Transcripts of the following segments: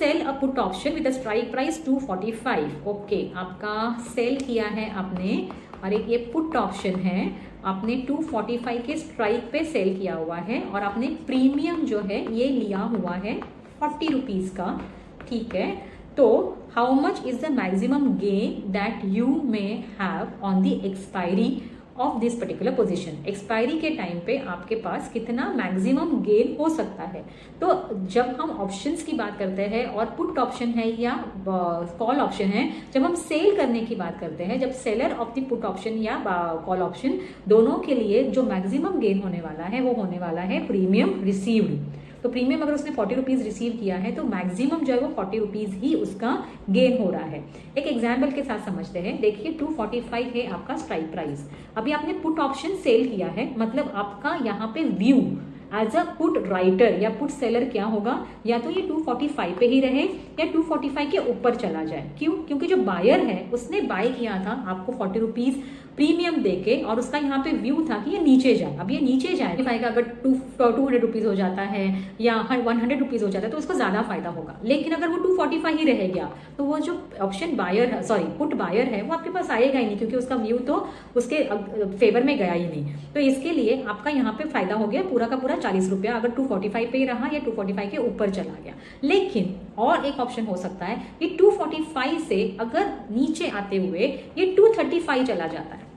Cell a put option with strike price 245। Okay, आपका sell किया है आपने, और एक ये पुट ऑप्शन है, आपने 245 के स्ट्राइक पे सेल किया हुआ है, और आपने प्रीमियम जो है ये लिया हुआ है 40 रुपीज़ का। ठीक है, तो how much is the maximum gain that you may have on the expiry of this particular position. Expiry के टाइम पे आपके पास कितना मैक्सिमम गेन हो सकता है। तो जब हम ऑप्शंस की बात करते हैं और पुट ऑप्शन है या कॉल ऑप्शन है, जब हम सेल करने की बात करते हैं, जब seller of the put option या कॉल ऑप्शन, दोनों के लिए जो मैक्सिमम गेन होने वाला है वो होने वाला है प्रीमियम रिसीव्ड। तो प्रीमियम अगर उसने 40 रुपीज़ रिसीव किया है तो मैक्सिमम जो है वो 40 रुपीज़ ही उसका गेन हो रहा है। एक एग्जाम्पल के साथ समझते हैं। देखिए 245 है आपका स्ट्राइक प्राइस, अभी आपने पुट ऑप्शन सेल किया है, मतलब आपका यहाँ पे view as a put writer या पुट सेलर क्या होगा, या तो ये 245 पे ही रहे या 245 के ऊपर चला जाए। क्यों? क्योंकि जो बायर है उसने बाय किया था आपको 40 रुपीज़ प्रीमियम देके, और उसका यहाँ पे व्यू था कि ये नीचे जाए। अब ये नीचे जाए का अगर 200 रुपीज़ हो जाता है या 100 रुपीज़ हो जाता है तो उसको ज़्यादा फायदा होगा। लेकिन अगर वो 245 ही रह गया तो वो जो ऑप्शन बायर है, सॉरी पुट बायर है, वो आपके पास आएगा ही नहीं, क्योंकि उसका व्यू तो उसके फेवर में गया ही नहीं। तो इसके लिए आपका यहाँ पे फायदा हो गया पूरा का पूरा 40 रुपया, अगर 245 पे ही रहा या 245 के ऊपर चला गया। लेकिन और एक ऑप्शन हो सकता है कि 245 से अगर नीचे आते हुए ये 235 चला जाता है,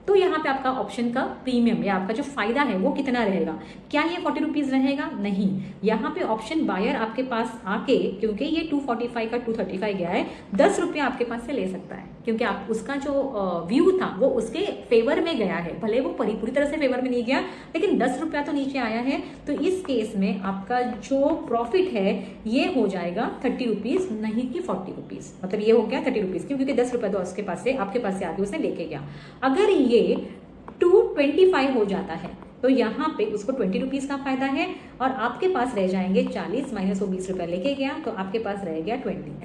तो यहाँ पे आपका ऑप्शन का प्रीमियम या आपका जो फायदा है वो कितना रहेगा? क्या ये 40 रुपीज़ रहेगा? नहीं, यहाँ पे ऑप्शन बायर आपके पास आके, क्योंकि ये 245 का 235 गया है, 10 रुपया आपके पास से ले सकता है, क्योंकि आप उसका जो व्यू था वो उसके फेवर में गया है। भले वो पूरी तरह से फेवर में नहीं गया, लेकिन 10 रुपया तो नीचे आया है। तो इस केस में आपका जो प्रॉफिट है ये हो जाएगा 30 रुपीज़, नहीं कि 40 रुपीज़। मतलब ये हो गया 30 रुपीज़, क्योंकि 10 रुपया तो उसके पास से आपके पास से आके उसने लेके गया। अगर ये 225 हो जाता है तो यहाँ पे उसको 20 रुपीज़ का फायदा है, और आपके पास रह जाएंगे 40 माइनस वो 20 रुपया लेके गया, तो आपके पास रह गया 20।